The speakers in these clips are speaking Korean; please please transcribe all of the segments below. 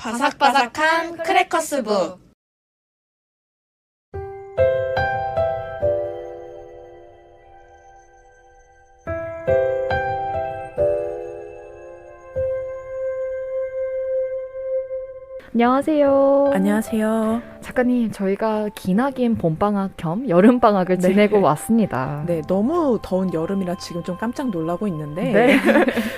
바삭바삭한 크래커스북. 안녕하세요. 안녕하세요. 작가님, 저희가 기나긴 봄방학 겸 여름방학을 네. 지내고 왔습니다. 네, 너무 더운 여름이라 지금 좀 깜짝 놀라고 있는데 네.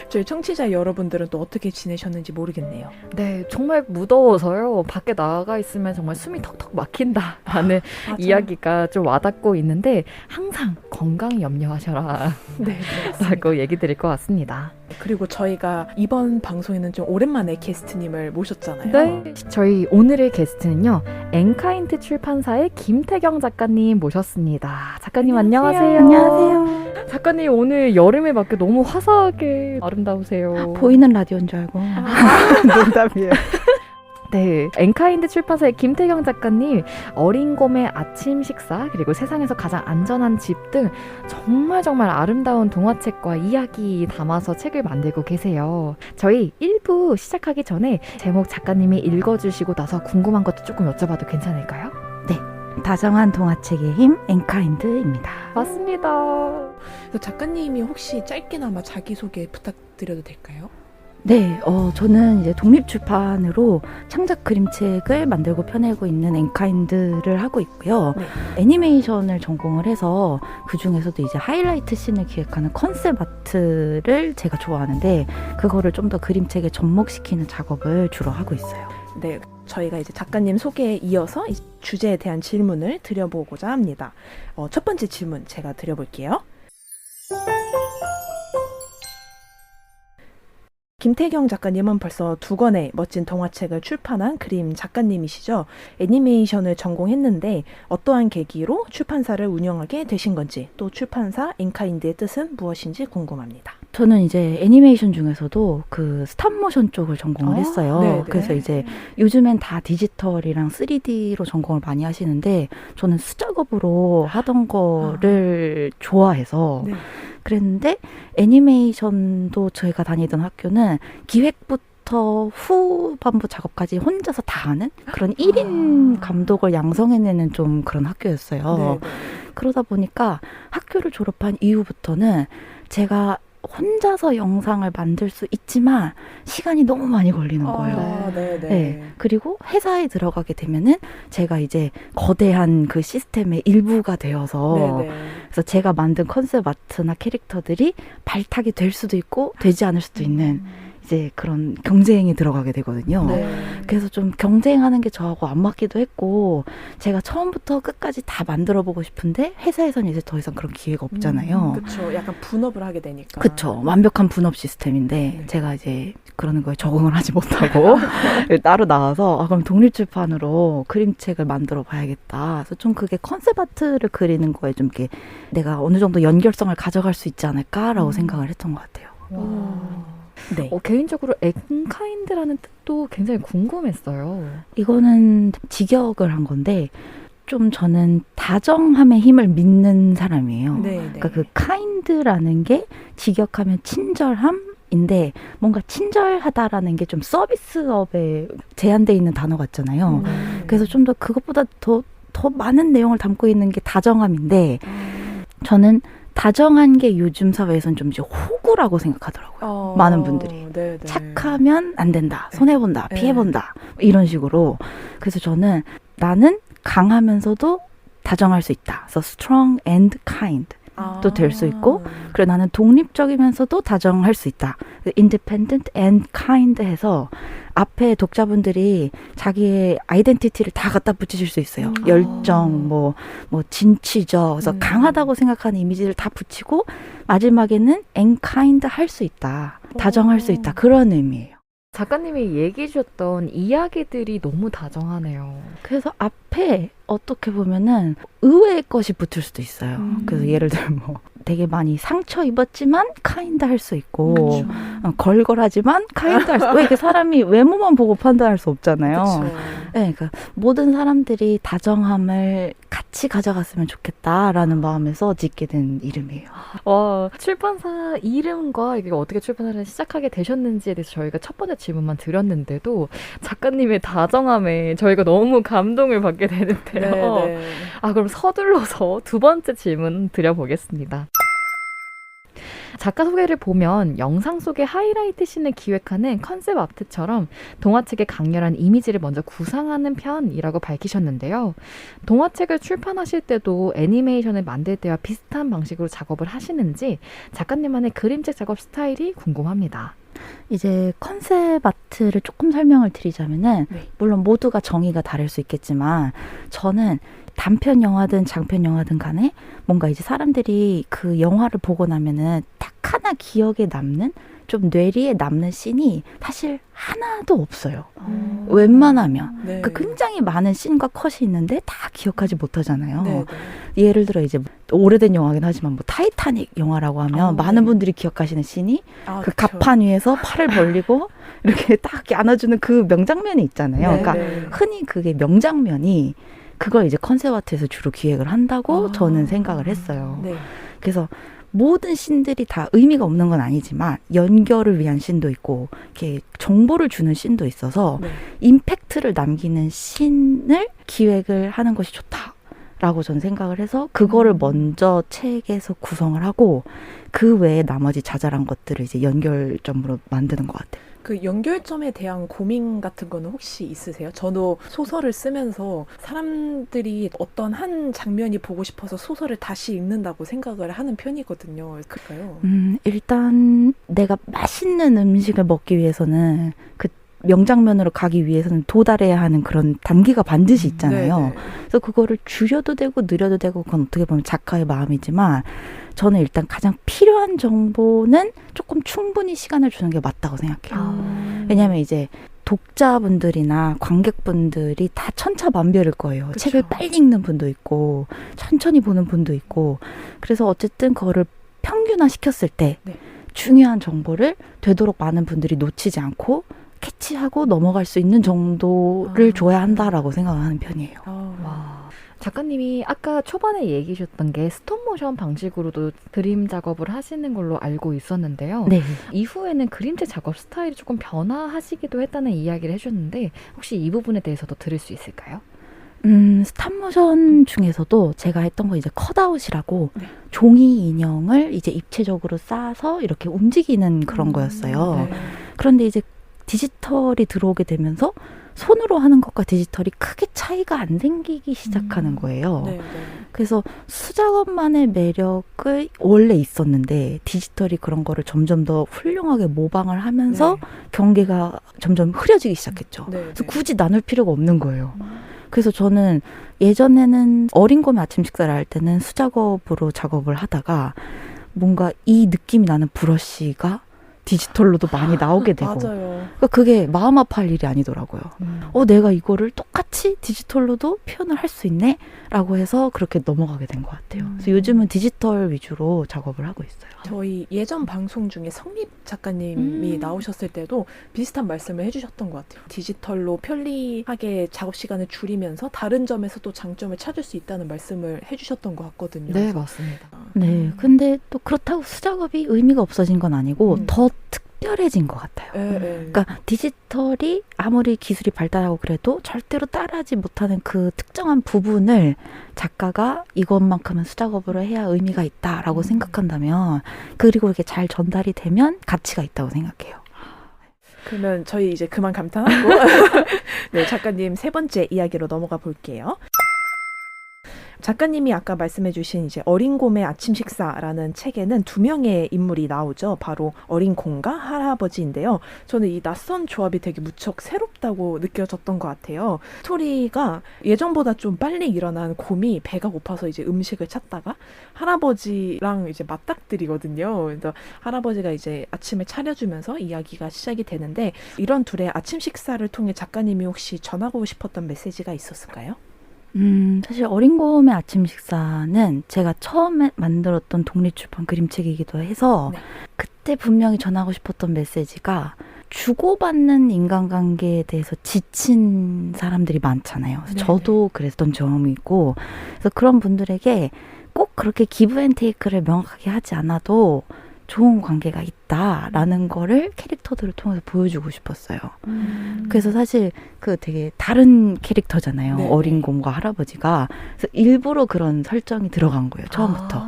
저희 청취자 여러분들은 또 어떻게 지내셨는지 모르겠네요. 네, 정말 무더워서요. 밖에 나가 있으면 정말 숨이 턱턱 막힌다라는 맞아요. 이야기가 좀 와닿고 있는데 항상 건강 염려하셔라 네, 라고 얘기 드릴 것 같습니다. 그리고 저희가 이번 방송에는 좀 오랜만에 게스트님을 모셨잖아요. 네, 저희 오늘의 게스트는요, 엔카인트 출판사의 김태경 작가님 모셨습니다. 작가님 안녕하세요. 안녕하세요. 작가님 오늘 여름에 맞게 너무 화사하게 아름다우세요. 보이는 라디오인 줄 알고. 농담이에요. 네, 엔카인트 출판사의 김태경 작가님, 어린 곰의 아침 식사, 그리고 세상에서 가장 안전한 집 등 정말 아름다운 동화책과 이야기 담아서 책을 만들고 계세요. 저희 1부 시작하기 전에 제목 작가님이 읽어주시고 나서 궁금한 것도 조금 여쭤봐도 괜찮을까요? 다정한 동화책의 힘, 엔카인드입니다. 맞습니다. 그래서 작가님이 혹시 짧게나마 자기소개 부탁드려도 될까요? 네, 저는 이제 독립출판으로 창작 그림책을 만들고 펴내고 있는 엔카인드를 하고 있고요. 네. 애니메이션을 전공을 해서 그 중에서도 이제 하이라이트 씬을 기획하는 컨셉 아트를 제가 좋아하는데 그거를 좀 더 그림책에 접목시키는 작업을 주로 하고 있어요. 네, 저희가 이제 작가님 소개에 이어서 이 주제에 대한 질문을 드려보고자 합니다. 첫 번째 질문 제가 드려볼게요. 김태경 작가님은 벌써 2권의 멋진 동화책을 출판한 그림 작가님이시죠. 애니메이션을 전공했는데 어떠한 계기로 출판사를 운영하게 되신 건지, 또 출판사 엔카인드의 뜻은 무엇인지 궁금합니다. 저는 이제 애니메이션 중에서도 그 스탑모션 쪽을 전공을 했어요. 네네. 그래서 이제 요즘엔 다 디지털이랑 3D로 전공을 많이 하시는데 저는 수작업으로 하던 거를 좋아해서 네. 그랬는데 애니메이션도 저희가 다니던 학교는 기획부터 후반부 작업까지 혼자서 다 하는 그런 1인 감독을 양성해내는 좀 그런 학교였어요. 네. 그러다 보니까 학교를 졸업한 이후부터는 제가 혼자서 영상을 만들 수 있지만 시간이 너무 많이 걸리는 거예요. 네. 네. 그리고 회사에 들어가게 되면은 제가 이제 거대한 그 시스템의 일부가 되어서 네네. 그래서 제가 만든 컨셉 아트나 캐릭터들이 발탁이 될 수도 있고 되지 않을 수도 있는 이제 그런 경쟁에 들어가게 되거든요. 네. 그래서 좀 경쟁하는 게 저하고 안 맞기도 했고 제가 처음부터 끝까지 다 만들어 보고 싶은데 회사에서는 이제 더 이상 그런 기회가 없잖아요. 그렇죠. 약간 분업을 하게 되니까. 그쵸. 완벽한 분업 시스템인데 네. 제가 이제 그러는 거에 적응을 하지 못하고 따로 나와서 그럼 독립출판으로 그림책을 만들어 봐야겠다. 그래서 좀 그게 컨셉 아트를 그리는 거에 좀 이렇게 내가 어느 정도 연결성을 가져갈 수 있지 않을까라고 생각을 했던 것 같아요. 네. 개인적으로 엔카인드라는 뜻도 굉장히 궁금했어요. 이거는 직역을 한 건데 좀 저는 다정함의 힘을 믿는 사람이에요. 네. 그러니까 그 kind라는 게 직역하면 친절함인데 뭔가 친절하다라는 게 좀 서비스업에 제한돼 있는 단어 같잖아요. 그래서 좀 더 그것보다 더 많은 내용을 담고 있는 게 다정함인데 저는 다정한 게 요즘 사회에서는 좀 이제 호구라고 생각하더라고요. 많은 분들이. 네네. 착하면 안 된다. 손해본다. 네. 피해본다. 이런 식으로. 그래서 저는 나는 강하면서도 다정할 수 있다. 그래서 strong and kind. 또 될 수 있고 그리고 나는 독립적이면서도 다정할 수 있다. independent and kind 해서 앞에 독자분들이 자기의 아이덴티티를 다 갖다 붙이실 수 있어요. 열정, 뭐 진취적, 그래서 강하다고 생각하는 이미지를 다 붙이고 마지막에는 and kind 할 수 있다. 다정할 수 있다. 그런 의미예요. 작가님이 얘기해 주셨던 이야기들이 너무 다정하네요. 그래서 앞에 어떻게 보면은 의외의 것이 붙을 수도 있어요. 그래서 예를 들면 뭐 되게 많이 상처 입었지만 카인드 할 수 있고 걸걸하지만 카인드 할 수 있고 왜 이렇게 사람이 외모만 보고 판단할 수 없잖아요. 네, 그러니까 모든 사람들이 다정함을 같이 가져갔으면 좋겠다라는 마음에서 짓게 된 이름이에요. 출판사 이름과 이게 어떻게 출판사를 시작하게 되셨는지에 대해서 저희가 첫 번째 질문만 드렸는데도 작가님의 다정함에 저희가 너무 감동을 받게 되는데요. 네. 그럼 서둘러서 두 번째 질문 드려보겠습니다. 작가 소개를 보면 영상 속의 하이라이트 씬을 기획하는 컨셉 아트처럼 동화책의 강렬한 이미지를 먼저 구상하는 편이라고 밝히셨는데요. 동화책을 출판하실 때도 애니메이션을 만들 때와 비슷한 방식으로 작업을 하시는지 작가님만의 그림책 작업 스타일이 궁금합니다. 이제 컨셉 아트를 조금 설명을 드리자면은 네. 물론 모두가 정의가 다를 수 있겠지만 저는 단편 영화든 장편 영화든 간에 뭔가 이제 사람들이 그 영화를 보고 나면은 딱 하나 기억에 남는 좀 뇌리에 남는 씬이 사실 하나도 없어요. 웬만하면. 네. 그러니까 굉장히 많은 씬과 컷이 있는데 다 기억하지 못하잖아요. 네. 예를 들어 이제 오래된 영화긴 하지만 뭐 타이타닉 영화라고 하면 많은 분들이 기억하시는 씬이 그 그쵸. 갑판 위에서 팔을 벌리고 이렇게 딱 안아주는 그 명장면이 있잖아요. 네, 그러니까 네. 흔히 그게 명장면이 그걸 이제 컨셉 아트에서 주로 기획을 한다고 아. 저는 생각을 했어요. 네. 그래서 모든 씬들이 다 의미가 없는 건 아니지만 연결을 위한 씬도 있고 이렇게 정보를 주는 씬도 있어서 네. 임팩트를 남기는 씬을 기획을 하는 것이 좋다라고 저는 생각을 해서 그거를 먼저 책에서 구성을 하고 그 외에 나머지 자잘한 것들을 이제 연결점으로 만드는 것 같아요. 그 연결점에 대한 고민 같은 거는 혹시 있으세요? 저도 소설을 쓰면서 사람들이 어떤 한 장면이 보고 싶어서 소설을 다시 읽는다고 생각을 하는 편이거든요. 그럴까요? 일단 내가 맛있는 음식을 먹기 위해서는 그 명장면으로 가기 위해서는 도달해야 하는 그런 단계가 반드시 있잖아요. 네네. 그래서 그거를 줄여도 되고 느려도 되고 그건 어떻게 보면 작가의 마음이지만 저는 일단 가장 필요한 정보는 조금 충분히 시간을 주는 게 맞다고 생각해요. 왜냐하면 이제 독자분들이나 관객분들이 다 천차만별일 거예요. 그쵸. 책을 빨리 읽는 분도 있고 천천히 보는 분도 있고 그래서 어쨌든 그거를 평균화 시켰을 때 네. 중요한 정보를 되도록 많은 분들이 놓치지 않고 캐치하고 넘어갈 수 있는 정도를 줘야 한다라고 생각하는 편이에요. 작가님이 아까 초반에 얘기해 주셨던 게 스톱모션 방식으로도 그림 작업을 하시는 걸로 알고 있었는데요. 네. 이후에는 그림책 작업 스타일이 조금 변화하시기도 했다는 이야기를 해주셨는데 혹시 이 부분에 대해서도 들을 수 있을까요? 스탑모션 중에서도 제가 했던 거 이제 컷아웃이라고 네. 종이 인형을 이제 입체적으로 싸서 이렇게 움직이는 그런 거였어요. 네. 그런데 이제 디지털이 들어오게 되면서 손으로 하는 것과 디지털이 크게 차이가 안 생기기 시작하는 거예요. 네, 네. 그래서 수작업만의 매력이 원래 있었는데 디지털이 그런 거를 점점 더 훌륭하게 모방을 하면서 경계가 점점 흐려지기 시작했죠. 네, 그래서 네. 굳이 나눌 필요가 없는 거예요. 그래서 저는 예전에는 어린 거미 아침 식사를 할 때는 수작업으로 작업을 하다가 뭔가 이 느낌이 나는 브러쉬가 디지털로도 많이 나오게 되고 맞아요. 그러니까 그게 마음 아파할 일이 아니더라고요. 내가 이거를 똑같이 디지털로도 표현을 할 수 있네? 라고 해서 그렇게 넘어가게 된 것 같아요. 그래서 요즘은 디지털 위주로 작업을 하고 있어요. 저희 예전 방송 중에 성립 작가님이 나오셨을 때도 비슷한 말씀을 해주셨던 것 같아요. 디지털로 편리하게 작업 시간을 줄이면서 다른 점에서 또 장점을 찾을 수 있다는 말씀을 해주셨던 것 같거든요. 네, 맞습니다. 네, 근데 또 그렇다고 수작업이 의미가 없어진 건 아니고 더 특별해진 것 같아요. 그러니까 디지털이 아무리 기술이 발달하고 그래도 절대로 따라하지 못하는 그 특정한 부분을 작가가 이것만큼은 수작업으로 해야 의미가 있다라고 생각한다면 그리고 이게 잘 전달이 되면 가치가 있다고 생각해요. 그러면 저희 이제 그만 감탄하고 네, 작가님 세 번째 이야기로 넘어가 볼게요. 작가님이 아까 말씀해주신 이제 어린 곰의 아침 식사라는 책에는 두 명의 인물이 나오죠. 바로 어린 곰과 할아버지인데요. 저는 이 낯선 조합이 되게 무척 새롭다고 느껴졌던 것 같아요. 스토리가 예전보다 좀 빨리 일어난 곰이 배가 고파서 이제 음식을 찾다가 할아버지랑 이제 맞닥뜨리거든요. 그래서 할아버지가 이제 아침을 차려주면서 이야기가 시작이 되는데 이런 둘의 아침 식사를 통해 작가님이 혹시 전하고 싶었던 메시지가 있었을까요? 사실 어린 곰의 아침 식사는 제가 처음에 만들었던 독립출판 그림책이기도 해서 네. 그때 분명히 전하고 싶었던 메시지가 주고받는 인간관계에 대해서 지친 사람들이 많잖아요. 그래서 네네. 저도 그랬던 경험이 있고, 그래서 그런 분들에게 꼭 그렇게 기브 앤 테이크를 명확하게 하지 않아도 좋은 관계가 있다라는 거를 캐릭터들을 통해서 보여주고 싶었어요. 그래서 사실 그 되게 다른 캐릭터잖아요. 네네. 어린 곰과 할아버지가. 그래서 일부러 그런 설정이 들어간 거예요. 처음부터.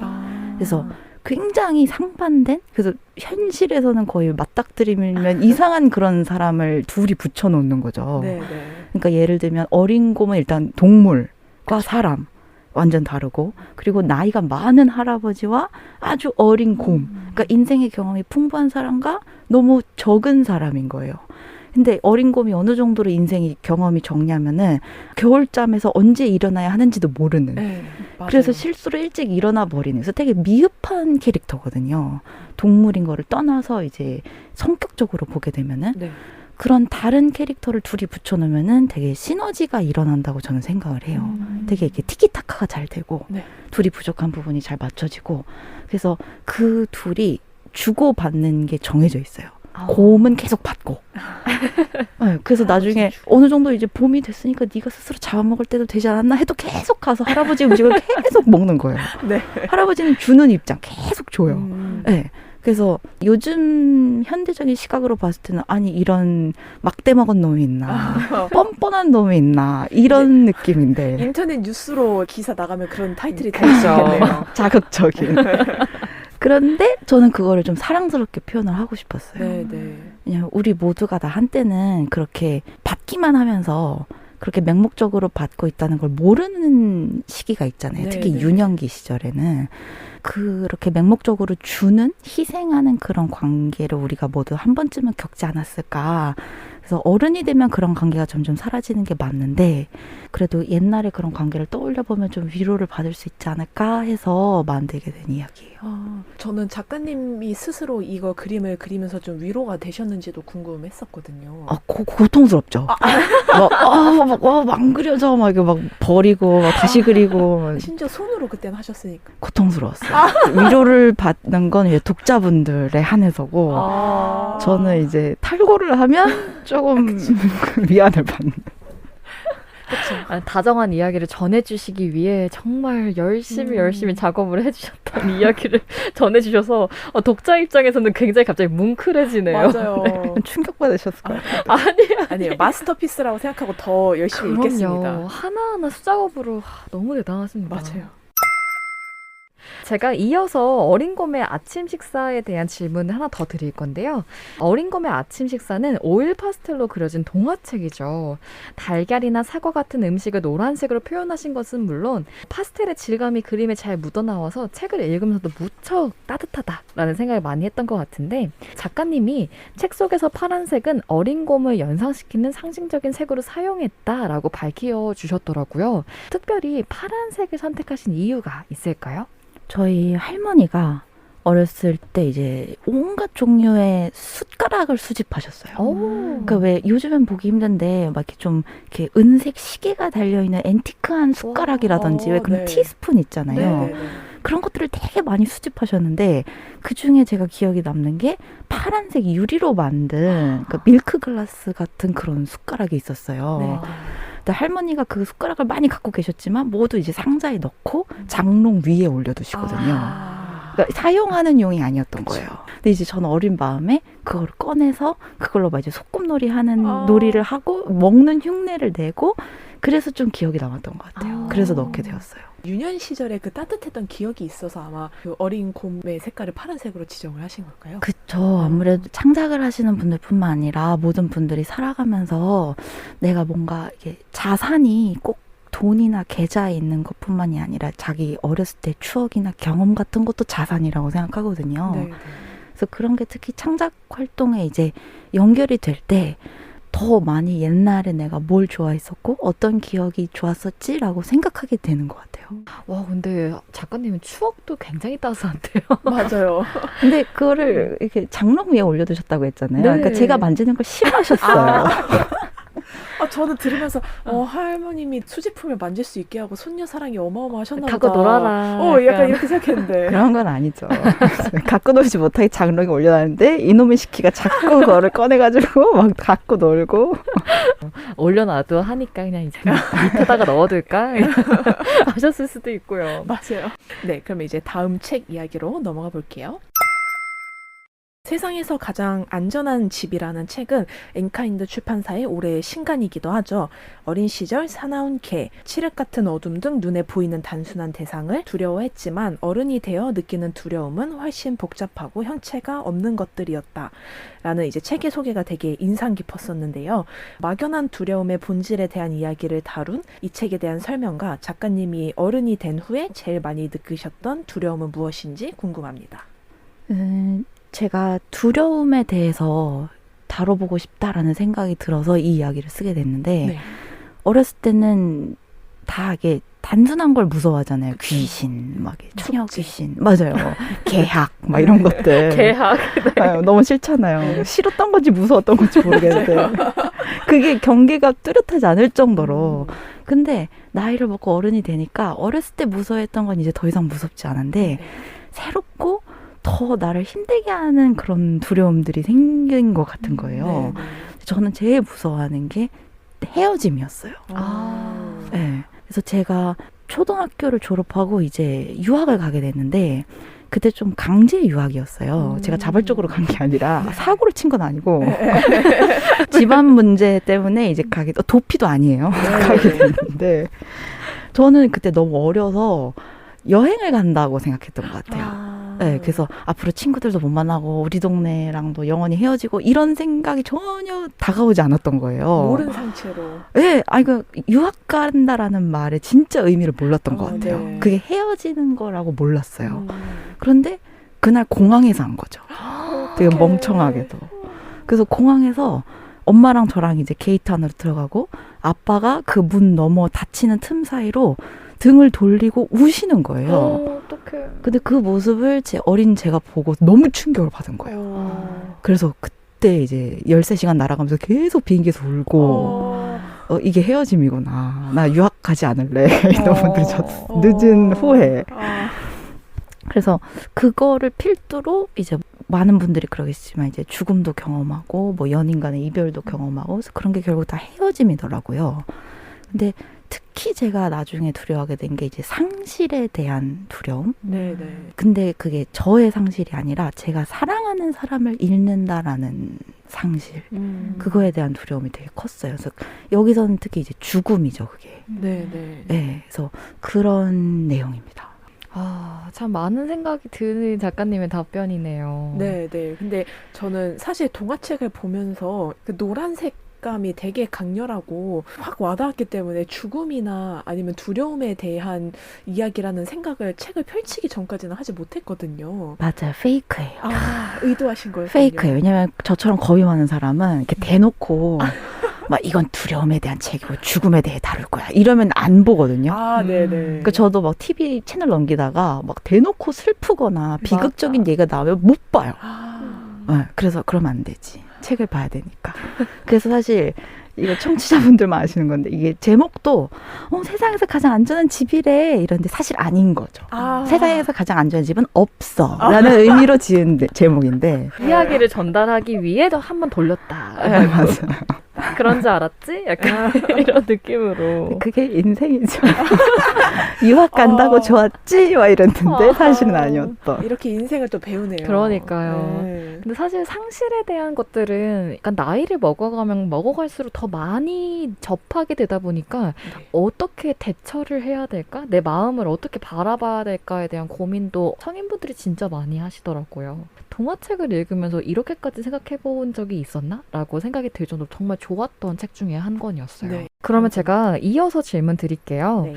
그래서 굉장히 상반된, 그래서 현실에서는 거의 맞닥뜨리면 이상한 그런 사람을 둘이 붙여놓는 거죠. 네, 네. 그러니까 예를 들면 어린 곰은 일단 동물과 사람 완전 다르고, 그리고 나이가 많은 할아버지와 아주 어린 곰, 그러니까 인생의 경험이 풍부한 사람과 너무 적은 사람인 거예요. 근데 어린 곰이 어느 정도로 인생이 경험이 적냐면은 겨울잠에서 언제 일어나야 하는지도 모르는. 네, 맞아요. 그래서 실수로 일찍 일어나 버리는. 그래서 되게 미흡한 캐릭터거든요. 동물인 거를 떠나서 이제 성격적으로 보게 되면은 네. 그런 다른 캐릭터를 둘이 붙여놓으면은 되게 시너지가 일어난다고 저는 생각을 해요. 되게 이렇게 티키타카가 잘 되고 네. 둘이 부족한 부분이 잘 맞춰지고, 그래서 그 둘이 주고받는 게 정해져 있어요. 곰은 계속 받고. 네, 그래서 나중에 어느 정도 이제 봄이 됐으니까 네가 스스로 잡아먹을 때도 되지 않았나 해도 계속 가서 할아버지 음식을 계속 먹는 거예요. 네. 할아버지는 주는 입장 계속 줘요. 네. 그래서 요즘 현대적인 시각으로 봤을 때는 아니 이런 막대 먹은 놈이 있나, 뻔뻔한 놈이 있나, 이런 느낌인데 인터넷 뉴스로 기사 나가면 그런 타이틀이 될 수 있겠네요. 자극적인. 그런데 저는 그거를 좀 사랑스럽게 표현을 하고 싶었어요. 네, 네. 왜냐면 우리 모두가 다 한때는 그렇게 받기만 하면서 그렇게 맹목적으로 받고 있다는 걸 모르는 시기가 있잖아요. 네, 특히 네. 유년기 시절에는 그렇게 맹목적으로 주는, 희생하는 그런 관계를 우리가 모두 한 번쯤은 겪지 않았을까. 그래서 어른이 되면 그런 관계가 점점 사라지는 게 맞는데, 그래도 옛날에 그런 관계를 떠올려 보면 좀 위로를 받을 수 있지 않을까 해서 만들게 된 이야기예요. 저는 작가님이 스스로 이거 그림을 그리면서 좀 위로가 되셨는지도 궁금했었거든요. 고통스럽죠. 안 그려져. 막 이렇게 막 버리고, 막 다시 그리고. 막 심지어 손으로 그때는 하셨으니까. 고통스러웠어요. 위로를 받는 건 이제 독자분들에 한해서고, 저는 이제 탈고를 하면 조금 미안을 받는. 다정한 이야기를 전해주시기 위해 정말 열심히 작업을 해주셨던 이야기를 전해주셔서 독자 입장에서는 굉장히 갑자기 뭉클해지네요. 맞아요. 충격받으셨을 거예요. 아니에요. 마스터피스라고 생각하고 더 열심히 읽겠습니다. 하나하나 수작업으로 너무 대단하십니다. 맞아요. 제가 이어서 어린 곰의 아침 식사에 대한 질문을 하나 더 드릴 건데요. 어린 곰의 아침 식사는 오일 파스텔로 그려진 동화책이죠. 달걀이나 사과 같은 음식을 노란색으로 표현하신 것은 물론 파스텔의 질감이 그림에 잘 묻어나와서 책을 읽으면서도 무척 따뜻하다라는 생각을 많이 했던 것 같은데, 작가님이 책 속에서 파란색은 어린 곰을 연상시키는 상징적인 색으로 사용했다라고 밝혀주셨더라고요. 특별히 파란색을 선택하신 이유가 있을까요? 저희 할머니가 어렸을 때 이제 온갖 종류의 숟가락을 수집하셨어요. 그러니까 왜 요즘엔 보기 힘든데 막 이렇게 좀 이렇게 은색 시계가 달려 있는 앤티크한 숟가락이라든지 왜 그런 네. 티스푼 있잖아요. 네. 그런 것들을 되게 많이 수집하셨는데, 그 중에 제가 기억이 남는 게 파란색 유리로 만든 그러니까 밀크 글라스 같은 그런 숟가락이 있었어요. 네. 근데 할머니가 그 숟가락을 많이 갖고 계셨지만 모두 이제 상자에 넣고 장롱 위에 올려두시거든요. 그러니까 사용하는 용이 아니었던 거예요. 근데 이제 저는 어린 마음에 그걸 꺼내서 그걸로 막 이제 소꿉놀이 하는 놀이를 하고 먹는 흉내를 내고, 그래서 좀 기억이 남았던 것 같아요. 그래서 넣게 되었어요. 유년 시절에 그 따뜻했던 기억이 있어서 아마 그 어린 곰의 색깔을 파란색으로 지정을 하신 걸까요? 그쵸. 아무래도 창작을 하시는 분들뿐만 아니라 모든 분들이 살아가면서 내가 뭔가 이게 자산이 꼭 돈이나 계좌에 있는 것뿐만이 아니라 자기 어렸을 때 추억이나 경험 같은 것도 자산이라고 생각하거든요. 네. 그래서 그런 게 특히 창작 활동에 이제 연결이 될 때 더 많이 옛날에 내가 뭘 좋아했었고 어떤 기억이 좋았었지라고 생각하게 되는 것 같아요. 와, 근데 작가님은 추억도 굉장히 따스한데요. 맞아요. 근데 그거를 이렇게 장롱 위에 올려두셨다고 했잖아요. 네. 그러니까 제가 만지는 걸 싫어하셨어요. 저는 들으면서 할머님이 수제품을 만질 수 있게 하고 손녀 사랑이 어마어마하셨나 보다. 갖고 놀아라. 약간 이렇게 생각했는데. 그런 건 아니죠. 갖고 놀지 못하게 장롱에 올려놨는데 이놈의 시키가 자꾸 그거를 꺼내가지고 막 갖고 놀고. 올려놔도 하니까 그냥 이제 밑에다가 넣어둘까 하셨을 수도 있고요. 맞아요. 네, 그럼 이제 다음 책 이야기로 넘어가 볼게요. 세상에서 가장 안전한 집이라는 책은 엔카인드 출판사의 올해의 신간이기도 하죠. 어린 시절 사나운 개, 칠흑 같은 어둠 등 눈에 보이는 단순한 대상을 두려워했지만 어른이 되어 느끼는 두려움은 훨씬 복잡하고 형체가 없는 것들이었다. 라는 이제 책의 소개가 되게 인상 깊었었는데요. 막연한 두려움의 본질에 대한 이야기를 다룬 이 책에 대한 설명과 작가님이 어른이 된 후에 제일 많이 느끼셨던 두려움은 무엇인지 궁금합니다. 제가 두려움에 대해서 다뤄보고 싶다라는 생각이 들어서 이 이야기를 쓰게 됐는데 네. 어렸을 때는 다 이게 단순한 걸 무서워하잖아요. 귀신, 막 처녀 귀신, 맞아요. 개학, 막 이런 것들. 개학. 너무 싫잖아요. 싫었던 건지 무서웠던 건지 모르겠는데 그게 경계가 뚜렷하지 않을 정도로. 근데 나이를 먹고 어른이 되니까 어렸을 때 무서워했던 건 이제 더 이상 무섭지 않은데 새롭고 더 나를 힘들게 하는 그런 두려움들이 생긴 것 같은 거예요. 저는 제일 무서워하는 게 헤어짐이었어요. 네. 그래서 제가 초등학교를 졸업하고 이제 유학을 가게 됐는데 그때 좀 강제 유학이었어요. 제가 자발적으로 간 게 아니라 사고를 친 건 아니고 집안 문제 때문에 이제 가게 도피도 아니에요. 가게 됐는데 저는 그때 너무 어려서 여행을 간다고 생각했던 것 같아요. 네, 그래서 앞으로 친구들도 못 만나고 우리 동네랑도 영원히 헤어지고 이런 생각이 전혀 다가오지 않았던 거예요. 모른 상태로. 네, 그 유학 간다라는 말에 진짜 의미를 몰랐던 것 같아요. 네. 그게 헤어지는 거라고 몰랐어요. 그런데 그날 공항에서 한 거죠. 되게 멍청하게도. 그래서 공항에서 엄마랑 저랑 이제 게이트 안으로 들어가고 아빠가 그 문 너머 닫히는 틈 사이로 등을 돌리고 우시는 거예요. 어떡해. 근데 그 모습을 제 어린 제가 보고 너무 충격을 받은 거예요. 그래서 그때 이제 13시간 날아가면서 계속 비행기에서 울고 이게 헤어짐이구나. 나 유학 가지 않을래. 너무 늦은 후에. 그래서 그거를 필두로 이제 많은 분들이 그러겠지만 이제 죽음도 경험하고 뭐 연인 간의 이별도 경험하고 그래서 그런 게 결국 다 헤어짐이더라고요. 근데 특히 제가 나중에 두려워하게 된 게 이제 상실에 대한 두려움. 네네. 근데 그게 저의 상실이 아니라 제가 사랑하는 사람을 잃는다라는 상실. 그거에 대한 두려움이 되게 컸어요. 그래서 여기서는 특히 이제 죽음이죠, 그게. 네네. 네, 그래서 그런 내용입니다. 참 많은 생각이 드는 작가님의 답변이네요. 네네. 근데 저는 사실 동화책을 보면서 그 노란색 감이 되게 강렬하고 확 와닿았기 때문에 죽음이나 아니면 두려움에 대한 이야기라는 생각을 책을 펼치기 전까지는 하지 못했거든요. 맞아요. 페이크예요. 의도하신 거예요? 페이크예요. 왜냐면 저처럼 겁이 많은 사람은 이렇게 대놓고 막 이건 두려움에 대한 책이고 죽음에 대해 다룰 거야. 이러면 안 보거든요. 네네. 그러니까 저도 막 TV 채널 넘기다가 막 대놓고 슬프거나 비극적인 얘기가 나오면 못 봐요. 네, 그래서 그러면 안 되지. 책을 봐야 되니까. 그래서 사실 이거 청취자분들만 아시는 건데 이게 제목도 세상에서 가장 안전한 집이래 이런데 사실 아닌 거죠. 세상에서 가장 안전한 집은 없어 라는 의미로 지은 제목인데 이야기를 전달하기 위해 한 번 돌렸다. 네, 맞아요. 그런 줄 알았지? 약간 이런 느낌으로. 그게 인생이죠. 유학 간다고 좋았지? 막 이랬는데 사실은 아니었던. 이렇게 인생을 또 배우네요. 그러니까요. 네. 근데 사실 상실에 대한 것들은 약간 나이를 먹어가면 먹어갈수록 더 많이 접하게 되다 보니까 어떻게 대처를 해야 될까? 내 마음을 어떻게 바라봐야 될까에 대한 고민도 성인분들이 진짜 많이 하시더라고요. 동화책을 읽으면서 이렇게까지 생각해 본 적이 있었나? 라고 생각이 들 정도로 정말 좋았던 책 중에 한 권이었어요. 네. 그러면 제가 이어서 질문 드릴게요. 네.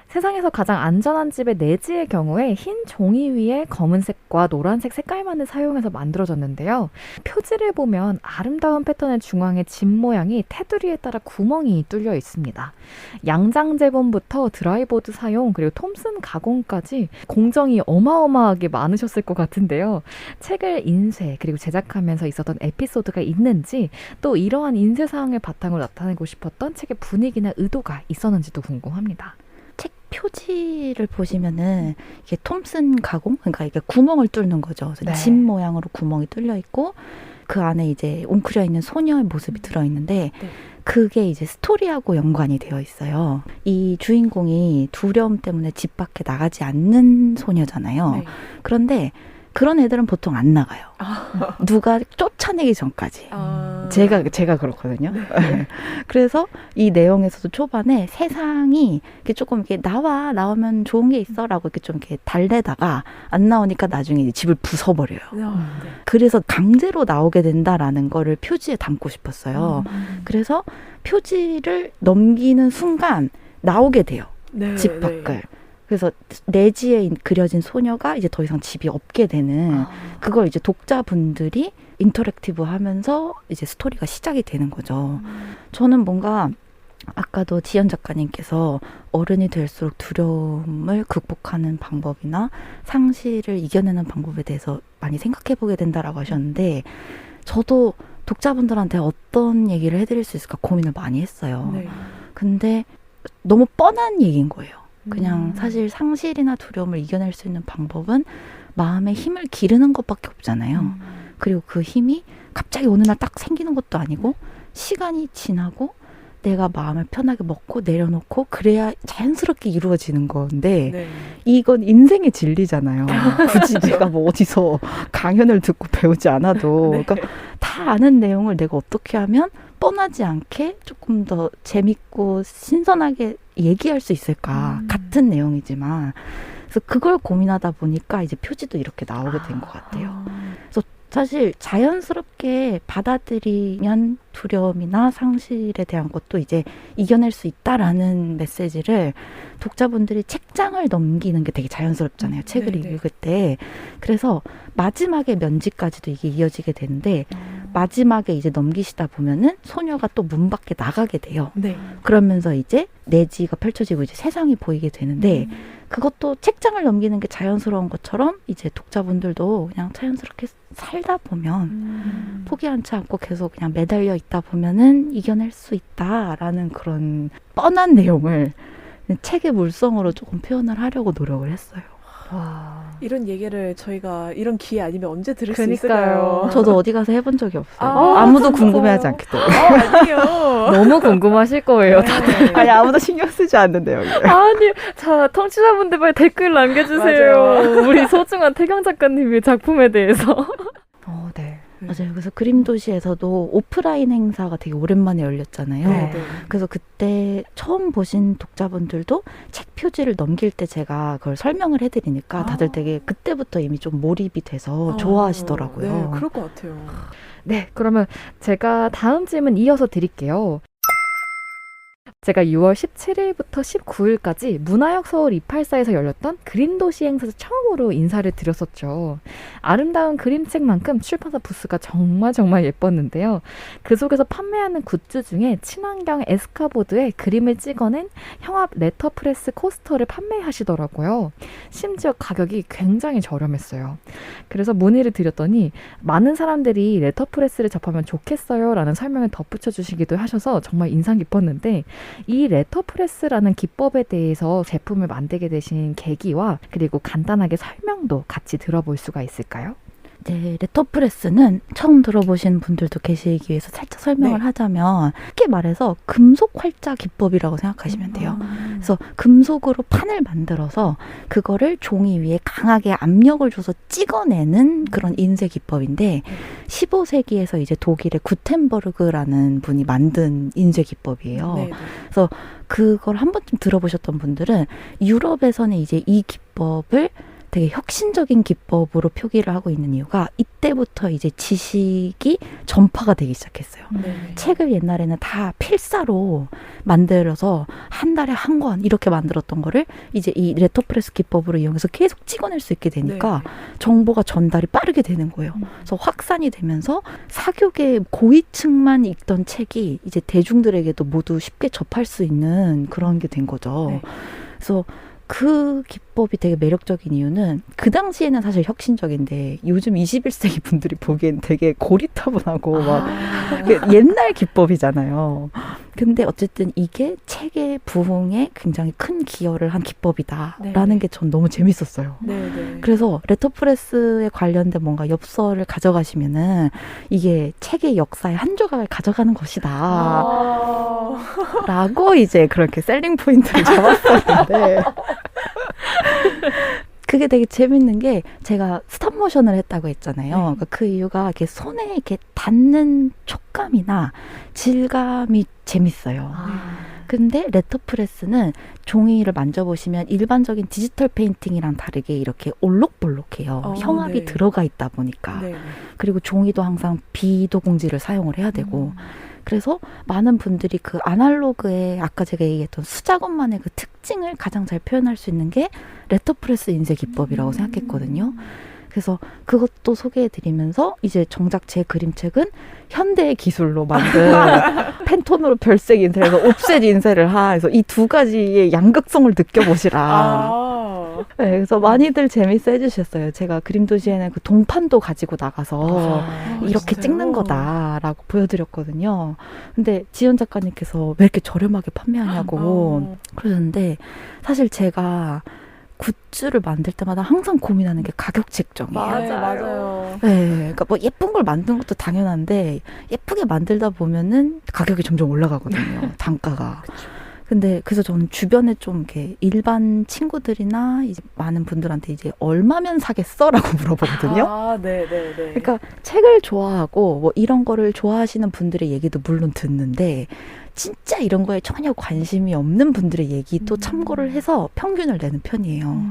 세상에서 가장 안전한 집의 내지의 경우에 흰 종이 위에 검은색과 노란색 색깔만을 사용해서 만들어졌는데요. 표지를 보면 아름다운 패턴의 중앙에 집 모양이 테두리에 따라 구멍이 뚫려 있습니다. 양장 재본부터 드라이보드 사용 그리고 톰슨 가공까지 공정이 어마어마하게 많으셨을 것 같은데요. 책을 인쇄 그리고 제작하면서 있었던 에피소드가 있는지 또 이러한 인쇄 사항을 바탕으로 나타내고 싶었던 책의 분위기나 의도가 있었는지도 궁금합니다. 책 표지를 보시면은 이게 톰슨 가공, 그러니까 이게 구멍을 뚫는 거죠. 그래서 네. 집 모양으로 구멍이 뚫려 있고 그 안에 이제 웅크려 있는 소녀의 모습이 들어 있는데 네. 그게 이제 스토리하고 연관이 되어 있어요. 이 주인공이 두려움 때문에 집 밖에 나가지 않는 소녀잖아요. 네. 그런데 그런 애들은 보통 안 나가요. 누가 쫓아내기 전까지. 제가 그렇거든요. 네. 그래서 이 내용에서도 초반에 세상이 이렇게 조금 이렇게 나오면 좋은 게 있어라고 이렇게 좀 이렇게 달래다가 안 나오니까 나중에 이제 집을 부숴버려요. 네. 그래서 강제로 나오게 된다라는 거를 표지에 담고 싶었어요. 그래서 표지를 넘기는 순간 나오게 돼요. 네. 집 밖을. 그래서 내지에 그려진 소녀가 이제 더 이상 집이 없게 되는 그걸 이제 독자분들이 인터랙티브 하면서 이제 스토리가 시작이 되는 거죠. 저는 뭔가 아까도 지연 작가님께서 어른이 될수록 두려움을 극복하는 방법이나 상실을 이겨내는 방법에 대해서 많이 생각해 보게 된다라고 하셨는데 저도 독자분들한테 어떤 얘기를 해드릴 수 있을까 고민을 많이 했어요. 네. 근데 너무 뻔한 얘기인 거예요. 그냥 사실 상실이나 두려움을 이겨낼 수 있는 방법은 마음의 힘을 기르는 것밖에 없잖아요. 그리고 그 힘이 갑자기 어느 날 딱 생기는 것도 아니고 시간이 지나고 내가 마음을 편하게 먹고 내려놓고 그래야 자연스럽게 이루어지는 건데 네. 이건 인생의 진리잖아요. 굳이 내가 뭐 어디서 강연을 듣고 배우지 않아도 네. 그러니까 다 아는 내용을 내가 어떻게 하면 뻔하지 않게 조금 더 재밌고 신선하게 얘기할 수 있을까. 같은 내용이지만 그래서 그걸 고민하다 보니까 이제 표지도 이렇게 나오게 된 것 같아요. 그래서 사실 자연스럽게 받아들이면 두려움이나 상실에 대한 것도 이제 이겨낼 수 있다라는 메시지를 독자분들이 책장을 넘기는 게 되게 자연스럽잖아요. 책을 네네. 읽을 때. 그래서 마지막에 면지까지도 이게 이어지게 되는데 마지막에 이제 넘기시다 보면은 소녀가 또 문 밖에 나가게 돼요. 네. 그러면서 이제 내지가 펼쳐지고 이제 세상이 보이게 되는데 그것도 책장을 넘기는 게 자연스러운 것처럼 이제 독자분들도 그냥 자연스럽게 살다 보면 포기하지 않고 계속 그냥 매달려 있다 보면은 이겨낼 수 있다라는 그런 뻔한 내용을 책의 물성으로 조금 표현을 하려고 노력을 했어요. 이런 얘기를 저희가 이런 기회 아니면 언제 들을 수 그러니까요. 있을까요? 저도 어디 가서 해본 적이 없어요. 아, 아무도 진짜요? 궁금해하지 않기 때문에. 아니요. 너무 궁금하실 거예요. 네. 아니 아무도 신경 쓰지 않는데요. 아니, 자, 청취자분들 빨리 댓글 남겨주세요. 맞아요. 우리 소중한 태경 작가님의 작품에 대해서. 네. 맞아요. 그래서 그림도시에서도 오프라인 행사가 되게 오랜만에 열렸잖아요. 네. 그래서 그때 처음 보신 독자분들도 책 표지를 넘길 때 제가 그걸 설명을 해드리니까 다들 되게 그때부터 이미 좀 몰입이 돼서 좋아하시더라고요. 네, 그럴 것 같아요. 네, 그러면 제가 다음 질문 이어서 드릴게요. 제가 6월 17일부터 19일까지 문화역 서울 284에서 열렸던 그림도시 행사에서 처음으로 인사를 드렸었죠. 아름다운 그림책만큼 출판사 부스가 정말 예뻤는데요. 그 속에서 판매하는 굿즈 중에 친환경 에스카보드에 그림을 찍어낸 형압 레터프레스 코스터를 판매하시더라고요. 심지어 가격이 굉장히 저렴했어요. 그래서 문의를 드렸더니 많은 사람들이 레터프레스를 접하면 좋겠어요 라는 설명을 덧붙여 주시기도 하셔서 정말 인상 깊었는데 이 레터프레스라는 기법에 대해서 제품을 만들게 되신 계기와 그리고 간단하게 설명도 같이 들어볼 수가 있을까요? 네, 레터프레스는 처음 들어보신 분들도 계시기 위해서 살짝 설명을 네. 하자면 쉽게 말해서 금속 활자 기법이라고 생각하시면 돼요. 그래서 금속으로 판을 만들어서 그거를 종이 위에 강하게 압력을 줘서 찍어내는 그런 인쇄 기법인데 15세기에서 이제 독일의 구텐버그라는 분이 만든 인쇄 기법이에요. 네. 그걸 한 번쯤 들어보셨던 분들은 유럽에서는 이제 이 기법을 되게 혁신적인 기법으로 표기를 하고 있는 이유가 이때부터 이제 지식이 전파가 되기 시작했어요. 네. 책을 옛날에는 다 필사로 만들어서 한 달에 한 권 이렇게 만들었던 거를 이제 이 레터프레스 기법으로 이용해서 계속 찍어낼 수 있게 되니까 정보가 전달이 빠르게 되는 거예요. 그래서 확산이 되면서 사교계 고위층만 읽던 책이 이제 대중들에게도 모두 쉽게 접할 수 있는 그런 게 된 거죠. 네. 그래서 그 기법이 되게 매력적인 이유는 그 당시에는 사실 혁신적인데 요즘 21세기 분들이 보기엔 되게 고리타분하고 막 옛날 기법이잖아요. 근데 어쨌든 이게 책의 부흥에 굉장히 큰 기여를 한 기법이다라는 네. 게 전 너무 재밌었어요. 네. 그래서 레터프레스에 관련된 뭔가 엽서를 가져가시면은 이게 책의 역사의 한 조각을 가져가는 것이다 라고 이제 그렇게 셀링 포인트를 잡았었는데 그게 되게 재밌는 게 제가 스탑모션을 했다고 했잖아요. 그러니까 그 이유가 이렇게 손에 이렇게 닿는 촉감이나 질감이 재밌어요. 근데 레터프레스는 종이를 만져보시면 일반적인 디지털 페인팅이랑 다르게 이렇게 올록볼록해요. 형압이 네. 들어가 있다 보니까. 네. 그리고 종이도 항상 비도공지를 사용을 해야 되고 그래서 많은 분들이 그 아날로그의 아까 제가 얘기했던 수작업만의 그 특징을 가장 잘 표현할 수 있는 게 레터프레스 인쇄 기법이라고 생각했거든요. 그래서 그것도 소개해드리면서 이제 정작 제 그림책은 현대의 기술로 만든 펜톤으로 별색 인쇄를 해서 옵셋 인쇄를 그래서 이 두 가지의 양극성을 느껴보시라. 네, 그래서 많이들 재밌어 해주셨어요. 제가 그림도시에는 그 동판도 가지고 나가서 이렇게 진짜요? 찍는 거다라고 보여드렸거든요. 근데 지연 작가님께서 왜 이렇게 저렴하게 판매하냐고 그러는데 사실 제가 굿즈를 만들 때마다 항상 고민하는 게 가격 책정이에요. 맞아요. 네, 그러니까 뭐 예쁜 걸 만드는 것도 당연한데 예쁘게 만들다 보면은 가격이 점점 올라가거든요. 단가가. 근데 그래서 저는 주변에 좀 이렇게 일반 친구들이나 이제 많은 분들한테 이제 얼마면 사겠어라고 물어보거든요. 네. 그러니까 책을 좋아하고 뭐 이런 거를 좋아하시는 분들의 얘기도 물론 듣는데 진짜 이런 거에 전혀 관심이 없는 분들의 얘기도 참고를 해서 평균을 내는 편이에요.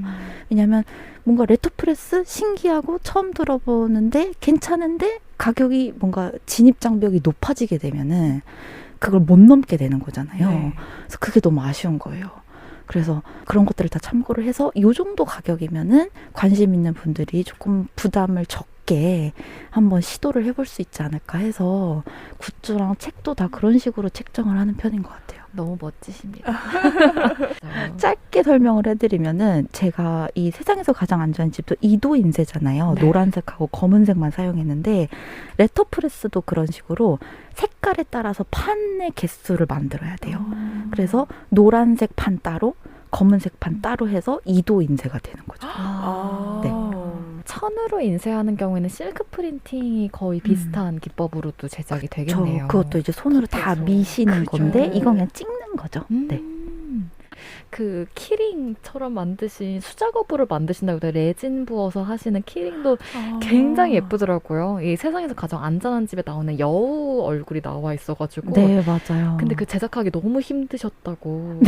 왜냐하면 뭔가 레터프레스 신기하고 처음 들어보는데 괜찮은데 가격이 뭔가 진입 장벽이 높아지게 되면은 그걸 못 넘게 되는 거잖아요. 네. 그래서 그게 너무 아쉬운 거예요. 그래서 그런 것들을 다 참고를 해서 이 정도 가격이면은 관심 있는 분들이 조금 부담을 적게 한번 시도를 해볼 수 있지 않을까 해서 굿즈랑 책도 다 그런 식으로 책정을 하는 편인 것 같아요. 너무 멋지십니다. 짧게 설명을 해드리면은 제가 이 세상에서 가장 안전한 집도 2도 인쇄잖아요. 네. 노란색하고 검은색만 사용했는데 레터프레스도 그런 식으로 색깔에 따라서 판의 개수를 만들어야 돼요. 그래서 노란색 판 따로 검은색 판 따로 해서 2도 인쇄가 되는 거죠. 네. 천으로 인쇄하는 경우에는 실크 프린팅이 거의 비슷한 기법으로도 제작이 되겠네요. 그것도 이제 손으로 다 그렇죠. 미시는 그렇죠. 건데 이건 그냥 찍는 거죠. 네. 그 키링처럼 만드신 수작업으로 만드신다고 해도 레진 부어서 하시는 키링도 굉장히 예쁘더라고요. 이 세상에서 가장 안전한 집에 나오는 여우 얼굴이 나와 있어가지고. 네, 맞아요. 근데 그 제작하기 너무 힘드셨다고.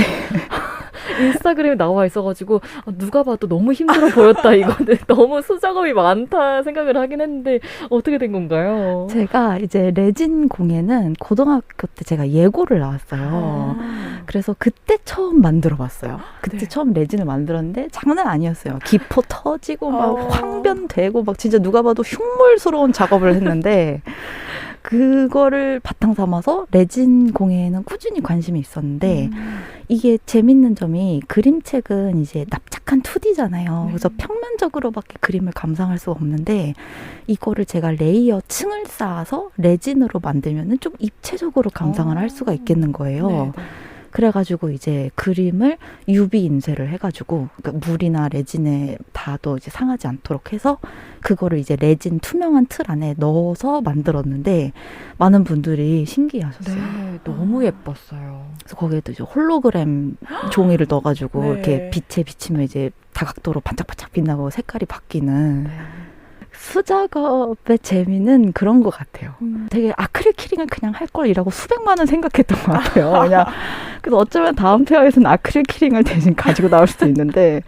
인스타그램에 나와 있어가지고 누가 봐도 너무 힘들어 보였다. 이거는 너무 수작업이 많다 생각을 하긴 했는데 어떻게 된 건가요? 제가 이제 레진 공예는 고등학교 때 제가 예고를 나왔어요. 그래서 그때 처음 만들어 봤어요. 그때 네. 처음 레진을 만들었는데 장난 아니었어요. 기포 터지고 막 황변되고 막 진짜 누가 봐도 흉물스러운 작업을 했는데 그거를 바탕 삼아서 레진 공예에는 꾸준히 관심이 있었는데 이게 재밌는 점이 그림책은 이제 납작한 2D잖아요. 그래서 평면적으로밖에 그림을 감상할 수가 없는데 이거를 제가 레이어 층을 쌓아서 레진으로 만들면은 좀 입체적으로 감상을 할 수가 있겠는 거예요. 그래가지고 이제 그림을 UV 인쇄를 해가지고 그러니까 물이나 레진에 닿아도 이제 상하지 않도록 해서 그거를 이제 레진 투명한 틀 안에 넣어서 만들었는데 많은 분들이 신기해하셨어요. 네, 너무 예뻤어요. 그래서 거기에도 이제 홀로그램 종이를 넣어가지고 네. 이렇게 빛에 비치면 이제 다각도로 반짝반짝 빛나고 색깔이 바뀌는 수작업의 재미는 그런 것 같아요. 되게 아크릴 키링을 그냥 할 걸 이라고 수백만 원 생각했던 것 같아요. 그냥 그래서 어쩌면 다음 페어에서는 아크릴 키링을 대신 가지고 나올 수도 있는데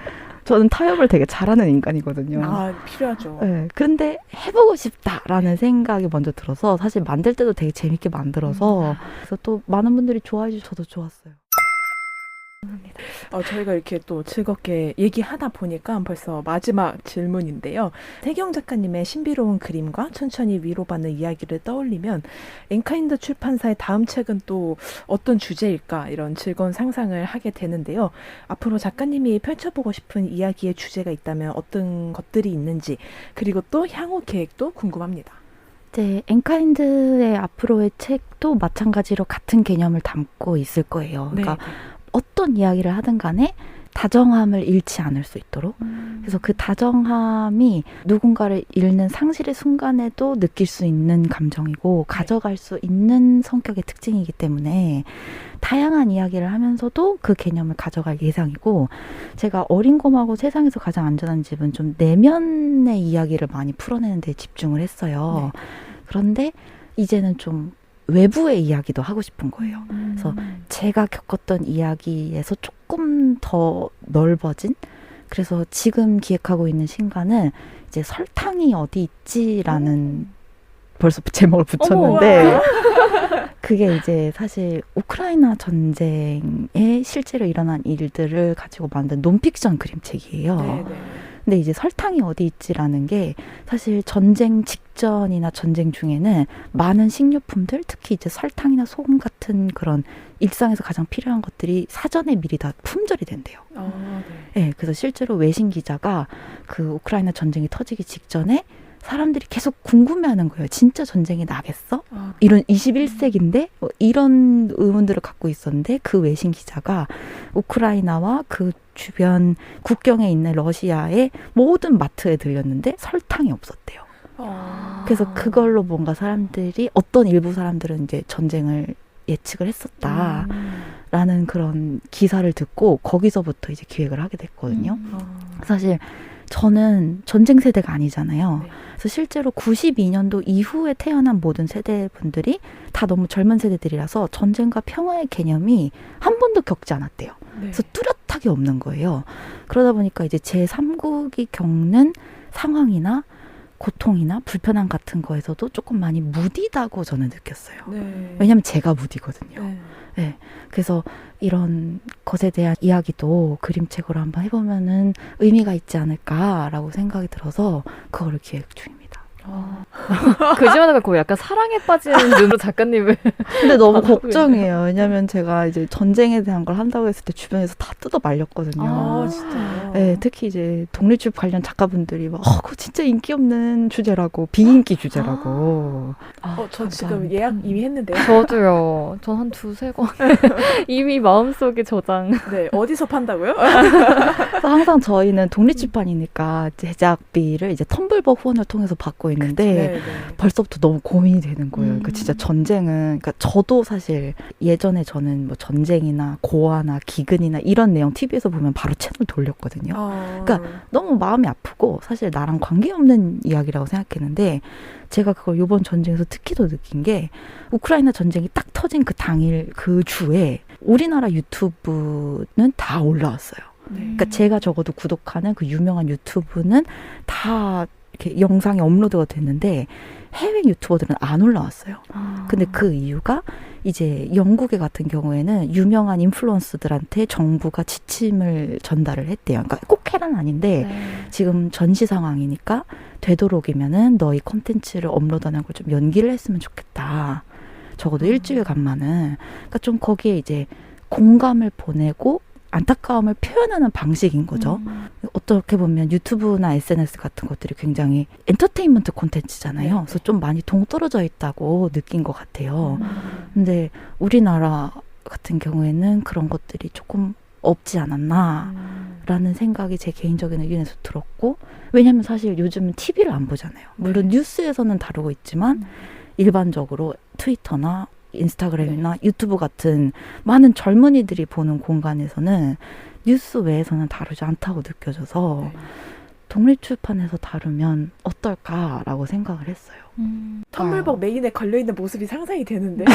저는 타협을 되게 잘하는 인간이거든요. 아, 필요하죠. 네, 근데 해보고 싶다라는 생각이 먼저 들어서 사실 만들 때도 되게 재밌게 만들어서 그래서 또 많은 분들이 좋아해 주셔서 저도 좋았어요. 저희가 이렇게 또 즐겁게 얘기하다 보니까 벌써 마지막 질문인데요. 태경 작가님의 신비로운 그림과 천천히 위로받는 이야기를 떠올리면 엔카인드 출판사의 다음 책은 또 어떤 주제일까 이런 즐거운 상상을 하게 되는데요. 앞으로 작가님이 펼쳐보고 싶은 이야기의 주제가 있다면 어떤 것들이 있는지 그리고 또 향후 계획도 궁금합니다. 이제 엔카인드의 앞으로의 책도 마찬가지로 같은 개념을 담고 있을 거예요. 그러니까 어떤 이야기를 하든 간에 다정함을 잃지 않을 수 있도록 그래서 그 다정함이 누군가를 잃는 상실의 순간에도 느낄 수 있는 감정이고 가져갈 수 있는 성격의 특징이기 때문에 다양한 이야기를 하면서도 그 개념을 가져갈 예상이고 제가 어린 곰하고 세상에서 가장 안전한 집은 좀 내면의 이야기를 많이 풀어내는 데 집중을 했어요. 그런데 이제는 좀 외부의 이야기도 하고 싶은 거예요. 그래서 제가 겪었던 이야기에서 조금 더 넓어진 그래서 지금 기획하고 있는 신간은 이제 설탕이 어디 있지라는 벌써 제목을 붙였는데 그게 이제 사실 우크라이나 전쟁에 실제로 일어난 일들을 가지고 만든 논픽션 그림책이에요. 근데 이제 설탕이 어디 있지라는 게 사실 전쟁 직전이나 전쟁 중에는 많은 식료품들 특히 이제 설탕이나 소금 같은 그런 일상에서 가장 필요한 것들이 사전에 미리 다 품절이 된대요. 네, 그래서 실제로 외신 기자가 그 우크라이나 전쟁이 터지기 직전에 사람들이 계속 궁금해하는 거예요. 진짜 전쟁이 나겠어? 이런 21세기인데 이런 의문들을 갖고 있었는데 그 외신 기자가 우크라이나와 그 주변 국경에 있는 러시아의 모든 마트에 들렸는데 설탕이 없었대요. 그래서 그걸로 뭔가 사람들이 어떤 일부 사람들은 이제 전쟁을 예측을 했었다라는 그런 기사를 듣고 거기서부터 이제 기획을 하게 됐거든요. 사실 저는 전쟁 세대가 아니잖아요. 그래서 실제로 92년도 이후에 태어난 모든 세대분들이 다 너무 젊은 세대들이라서 전쟁과 평화의 개념이 한 번도 겪지 않았대요. 그래서 뚜렷하게 없는 거예요. 그러다 보니까 이제 제3국이 겪는 상황이나 고통이나 불편함 같은 거에서도 조금 많이 무디다고 저는 느꼈어요. 왜냐면 제가 무디거든요. 네. 그래서 이런 것에 대한 이야기도 그림책으로 한번 해보면은 의미가 있지 않을까라고 생각이 들어서 그거를 기획 중입니다. 그지만은 거의 약간 사랑에 빠지는 눈으로 작가님을 근데 너무 걱정이에요. 왜냐면 제가 이제 전쟁에 대한 걸 한다고 했을 때 주변에서 다 뜯어 말렸거든요. 진짜요? 네, 특히 이제 독립출판 관련 작가분들이 막 그거 진짜 인기 없는 주제라고 비인기 주제라고. 저 지금 예약 이미 했는데요. 저도요. 전 한 두세 권 이미 마음속에 저장. 네, 어디서 판다고요? 그래서 항상 저희는 독립출판이니까 제작비를 이제 텀블벅 후원을 통해서 받고 있는데 벌써부터 너무 고민이 되는 거예요. 그러니까 진짜 전쟁은 그러니까 저도 사실 예전에 저는 뭐 전쟁이나 고아나 기근이나 이런 내용 TV에서 보면 바로 채널 돌렸거든요. 그러니까 너무 마음이 아프고 사실 나랑 관계없는 이야기라고 생각했는데 제가 그걸 이번 전쟁에서 특히 더 느낀 게 우크라이나 전쟁이 딱 터진 그 당일 그 주에 우리나라 유튜브는 다 올라왔어요. 그러니까 제가 적어도 구독하는 그 유명한 유튜브는 다 이렇게 영상이 업로드가 됐는데 해외 유튜버들은 안 올라왔어요. 근데 그 이유가 이제 영국의 같은 경우에는 유명한 인플루언서들한테 정부가 지침을 전달을 했대요. 그러니까 꼭 해란 아닌데 지금 전시 상황이니까 되도록이면은 너희 콘텐츠를 업로드하는 걸 좀 연기를 했으면 좋겠다. 적어도 일주일간만은. 그러니까 좀 거기에 이제 공감을 보내고 안타까움을 표현하는 방식인 거죠. 어떻게 보면 유튜브나 SNS 같은 것들이 굉장히 엔터테인먼트 콘텐츠잖아요. 그래서 좀 많이 동떨어져 있다고 느낀 것 같아요. 근데 우리나라 같은 경우에는 그런 것들이 조금 없지 않았나라는 생각이 제 개인적인 의견에서 들었고 왜냐하면 사실 요즘은 TV를 안 보잖아요. 물론 뉴스에서는 다루고 있지만 일반적으로 트위터나 인스타그램이나 유튜브 같은 많은 젊은이들이 보는 공간에서는 뉴스 외에서는 다루지 않다고 느껴져서 독립출판에서 다루면 어떨까라고 생각을 했어요. 텀블벅 메인에 걸려있는 모습이 상상이 되는데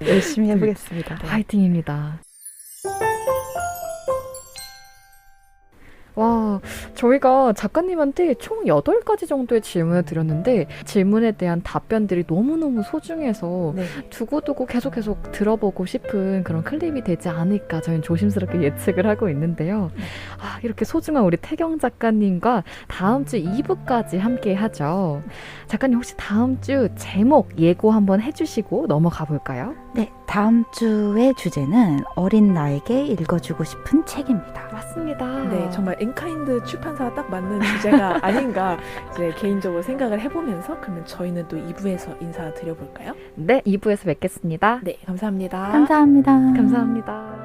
열심히 해보겠습니다. 파이팅입니다. 와, 저희가 작가님한테 총 8가지 정도의 질문을 드렸는데 질문에 대한 답변들이 너무너무 소중해서 네. 두고두고 계속 들어보고 싶은 그런 클립이 되지 않을까 저희는 조심스럽게 예측을 하고 있는데요. 아, 이렇게 소중한 우리 태경 작가님과 다음 주 2부까지 함께 하죠. 작가님 혹시 다음 주 제목 예고 한번 해주시고 넘어가 볼까요? 네, 다음 주의 주제는 어린 나에게 읽어주고 싶은 책입니다. 맞습니다. 네, 정말 엔카인드 출판사가 딱 맞는 주제가 아닌가 이제 개인적으로 생각을 해보면서 그러면 저희는 또 2부에서 인사드려볼까요? 네, 2부에서 뵙겠습니다. 네, 감사합니다. 감사합니다. 감사합니다.